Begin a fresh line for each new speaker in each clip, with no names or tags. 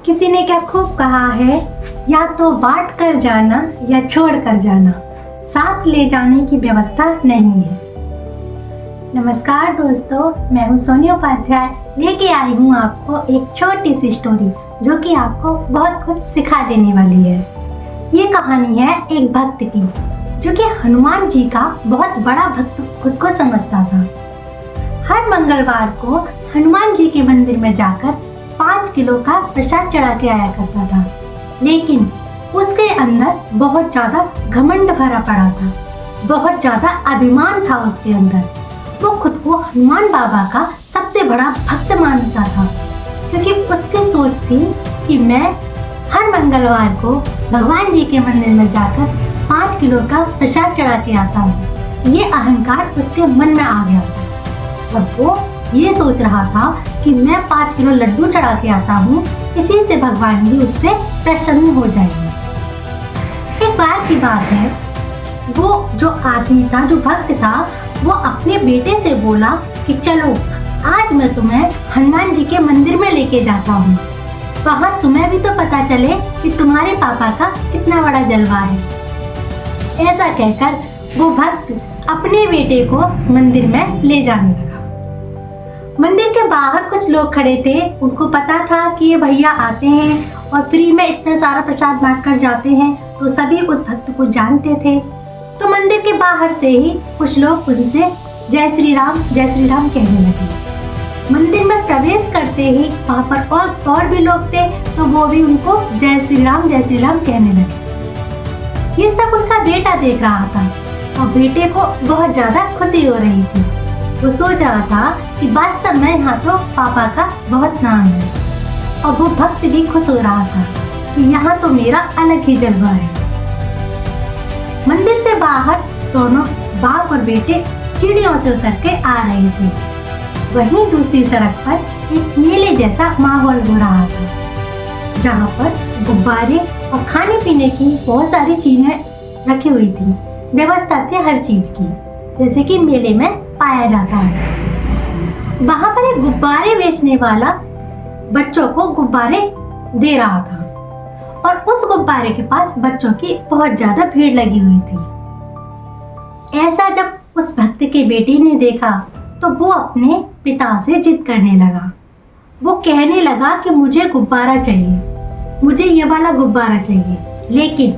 किसी ने क्या खूब कहा है, या तो बांट कर जाना या छोड़ कर जाना, साथ ले जाने की व्यवस्था नहीं है। नमस्कार दोस्तों, मैं हूँ सोनी उपाध्याय, लेके आई हूँ आपको एक छोटी सी स्टोरी जो कि आपको बहुत कुछ सिखा देने वाली है। ये कहानी है एक भक्त की, जो कि हनुमान जी का बहुत बड़ा भक्त खुद को समझता था। हर मंगलवार को हनुमान जी के मंदिर में जाकर 5 किलो का प्रसाद चढ़ा के आया करता था, लेकिन उसके अंदर बहुत ज्यादा घमंड भरा पड़ा था, बहुत ज्यादा अभिमान था उसके अंदर। वो खुद को हनुमान बाबा का सबसे बड़ा भक्त मानता था, क्योंकि उसकी सोच थी कि मैं हर मंगलवार को भगवान जी के मंदिर में जाकर 5 किलो का प्रसाद चढ़ा के आता हूँ। ये अहंकार उसके मन में आ गया था और वो ये सोच रहा था कि मैं 5 किलो लड्डू चढ़ा के आता हूँ, इसी से भगवान जी उससे प्रसन्न हो जाएंगे। एक बार की बात है, वो जो आदमी था, जो भक्त था, वो अपने बेटे से बोला कि चलो आज मैं तुम्हें हनुमान जी के मंदिर में लेके जाता हूँ, वहाँ तुम्हें भी तो पता चले कि तुम्हारे पापा का कितना बड़ा जलवा है। ऐसा कहकर वो भक्त अपने बेटे को मंदिर में ले जाने लगा। मंदिर के बाहर कुछ लोग खड़े थे, उनको पता था कि ये भैया आते हैं और फ्री में इतना सारा प्रसाद बांट कर जाते हैं, तो सभी उस भक्त को जानते थे। तो मंदिर के बाहर से ही कुछ लोग उनसे जय श्री राम कहने लगे। मंदिर में प्रवेश करते ही वहाँ पर और भी लोग थे, तो वो भी उनको जय श्री राम कहने लगे। ये सब उनका बेटा देख रहा था और बेटे को बहुत ज्यादा खुशी हो रही थी। वो सोच रहा था कि वास्तव में यहाँ तो पापा का बहुत नाम है, और वो भक्त भी खुश हो रहा था कि यहाँ तो मेरा अलग ही जलवा है। मंदिर से बाहर दोनों बाप और बेटे सीढ़ियों से उतर के आ रहे थे। वहीं दूसरी सड़क पर एक मेले जैसा माहौल हो रहा था, जहाँ पर गुब्बारे और खाने पीने की बहुत सारी चीजें रखी हुई थी। व्यवस्था थी हर चीज की, जैसे कि मेले में पाया जाता है। वहाँ पर एक गुब्बारे बेचने वाला बच्चों को गुब्बारे दे रहा था, और उस गुब्बारे के पास बच्चों की बहुत ज्यादा भीड़ लगी हुई थी। ऐसा जब उस भक्त के बेटे ने देखा, तो वो अपने पिता से जिद करने लगा। वो कहने लगा कि मुझे गुब्बारा चाहिए, मुझे ये वाला गुब्बारा चाहिए। लेकिन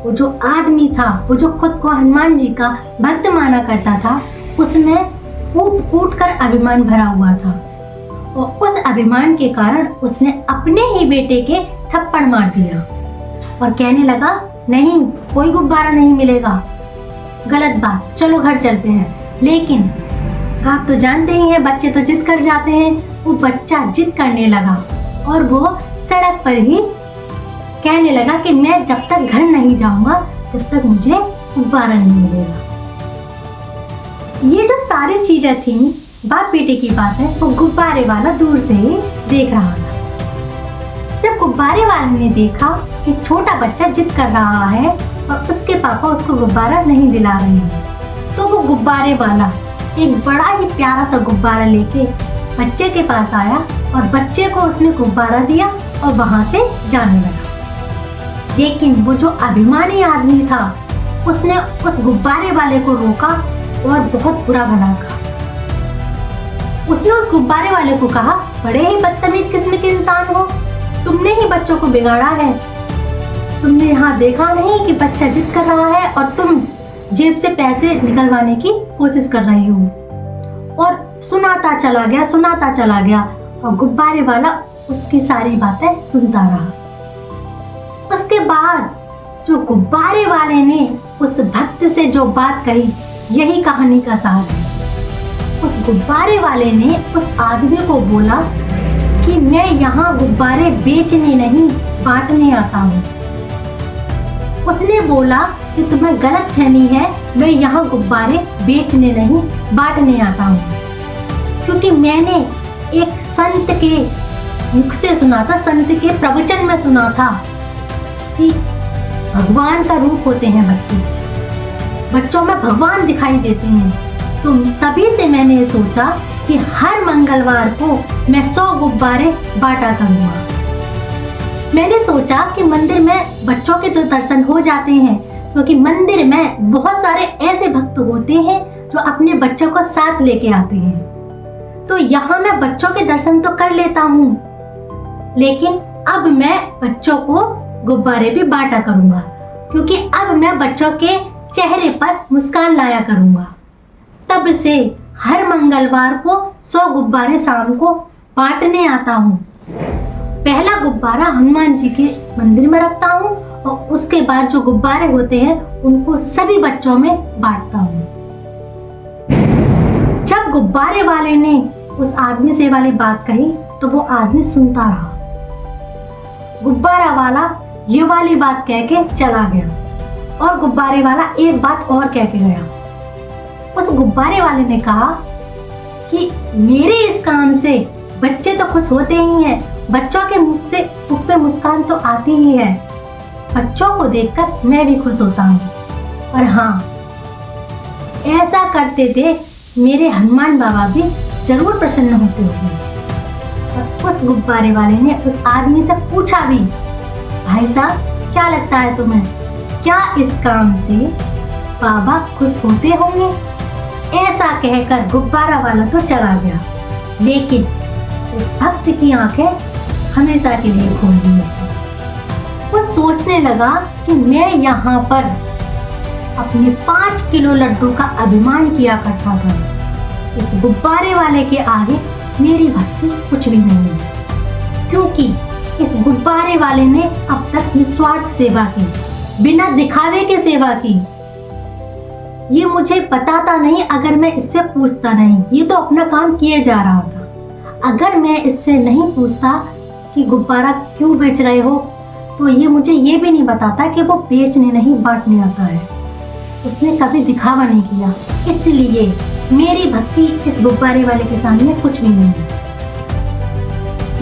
वो जो आदमी था, वो जो खुद को हनुमान जी का भक्त माना करता था, उसमें कूट कर अभिमान भरा हुआ था, और उस अभिमान के कारण उसने अपने ही बेटे के थप्पड़ मार दिया और कहने लगा, नहीं, कोई गुब्बारा नहीं मिलेगा, गलत बात, चलो घर चलते हैं। लेकिन आप तो जानते ही हैं, बच्चे तो जिद कर जाते हैं। वो बच्चा जिद करने लगा और वो सड़क पर ही कहने लगा कि मैं जब तक घर नहीं जाऊंगा, जब तक मुझे गुब्बारा नहीं मिलेगा। ये जो सारी चीजें थी, बाप बेटे की बात है, वो गुब्बारे वाला दूर से ही देख रहा था। जब गुब्बारे वाले ने देखा कि छोटा बच्चा जिद कर रहा है और उसके पापा उसको गुब्बारा नहीं दिला रहे हैं, तो वो गुब्बारे वाला एक बड़ा ही प्यारा सा गुब्बारा लेके बच्चे के पास आया और बच्चे को उसने गुब्बारा दिया और वहां से जाने लगा। लेकिन वो जो अभिमानी आदमी था, उसने उस गुब्बारे वाले को रोका और बहुत बुरा भला कहा। उसने उस गुब्बारे वाले को कहा, बड़े ही बदतमीज किस्म के इंसान हो, तुमने ही बच्चों को बिगाड़ा है। तुमने यहाँ देखा नहीं कि बच्चा जिद कर रहा है और तुम जेब से पैसे निकलवाने की कोशिश कर रहे हो। और सुनाता चला गया और गुब्बारे वाला उसकी सारी बातें सुनता रहा। उसके बाद जो गुब्बारे वाले ने उस भक्त से जो बात कही, यही कहानी का सार है। उस गुब्बारे वाले ने उस आदमी को बोला कि मैं यहाँ गुब्बारे बेचने नहीं, बांटने आता हूँ। उसने बोला कि तुम्हें गलतफहमी है, मैं यहाँ गुब्बारे बेचने नहीं, बांटने आता हूँ, क्योंकि मैंने एक संत के मुख से सुना था, संत के प्रवचन में सुना था कि भगवान का रूप होते हैं बच्चे, बच्चों में भगवान दिखाई देते हैं। तो तभी से मैंने सोचा कि हर मंगलवार को मैं 100 गुब्बारे बांटा करूँगा। मैंने सोचा कि मंदिर में बच्चों के तो दर्शन हो जाते हैं, क्योंकि मंदिर में बहुत सारे ऐसे भक्त होते हैं जो अपने बच्चों को साथ लेके आते हैं। तो यहाँ मैं बच्चों के दर्शन तो कर लेता हूँ, लेकिन अब मैं बच्चों को गुब्बारे भी बांटा करूँगा, क्योंकि अब मैं बच्चों के चेहरे पर मुस्कान लाया करूँगा। तब से हर मंगलवार को 100 गुब्बारे शाम को बांटने आता हूँ। पहला गुब्बारा हनुमान जी के मंदिर में रखता हूँ और उसके बाद जो गुब्बारे होते हैं उनको सभी बच्चों में बांटता हूँ। जब गुब्बारे वाले ने उस आदमी से वाली बात कही तो वो आदमी सुनता रहा। गुब्बारा वाला ये वाली बात कह के चला गया और गुब्बारे वाला एक बात और कह के गया। उस गुब्बारे वाले ने कहा कि मेरे इस काम से बच्चे तो खुश होते ही हैं, बच्चों के मुख पे मुस्कान तो आती ही है, बच्चों को देखकर मैं भी खुश होता हूँ। और हाँ, ऐसा करते थे मेरे हनुमान बाबा भी जरूर प्रसन्न होते होंगे। और उस गुब्बारे वाले ने उस आदमी से पूछा भी, भाई साहब क्या लगता है तुम्हें, क्या इस काम से बाबा खुश होते होंगे? ऐसा कहकर गुब्बारा वाला तो चला गया, लेकिन उस भक्त की आंखें हमेशा के लिए खोल दी उसने। वो सोचने लगा कि मैं यहाँ पर अपने 5 किलो लड्डू का अभिमान किया करता था, इस गुब्बारे वाले के आगे मेरी भक्ति कुछ भी नहीं है, क्योंकि इस गुब्बारे वाले ने अब तक निस्वार्थ सेवा की, बिना दिखावे के सेवा की। ये मुझे बताता नहीं अगर मैं इससे पूछता नहीं, ये तो अपना काम किए जा रहा था। अगर मैं इससे नहीं पूछता कि गुब्बारा क्यों बेच रहे हो, तो ये मुझे ये भी नहीं बताता कि वो बेचने नहीं बांटने आता है। उसने कभी दिखावा नहीं किया, इसलिए मेरी भक्ति इस गुब्बारे वाले के सामने कुछ भी नहीं है।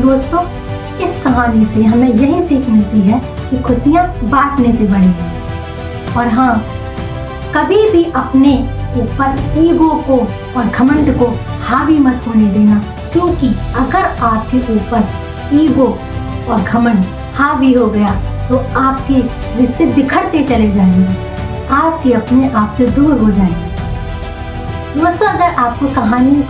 दोस्तों, इस कहानी से हमें यही सीख मिलती है कि खुशियाँ बांटने से बड़ी हैं। और हाँ, कभी भी अपने ऊपर ईगो को और घमंड को हावी मत होने देना, क्योंकि अगर आपके ऊपर ईगो और घमंड हावी हो गया तो आपके रिश्ते बिखरते चले जाएंगे, आपके अपने आप से दूर हो जाएंगे। दोस्तों, अगर आपको कहानी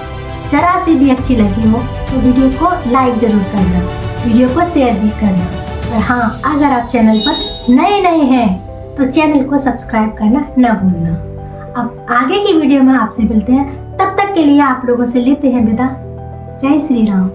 जरा सी भी अच्छी लगी हो तो वीडियो को लाइक जरूर करना, वीडियो को शेयर भी करना। और हाँ, अगर आप चैनल पर नए हैं तो चैनल को सब्सक्राइब करना ना भूलना। अब आगे की वीडियो में आपसे मिलते हैं, तब तक के लिए आप लोगों से लेते हैं विदा। जय श्री राम।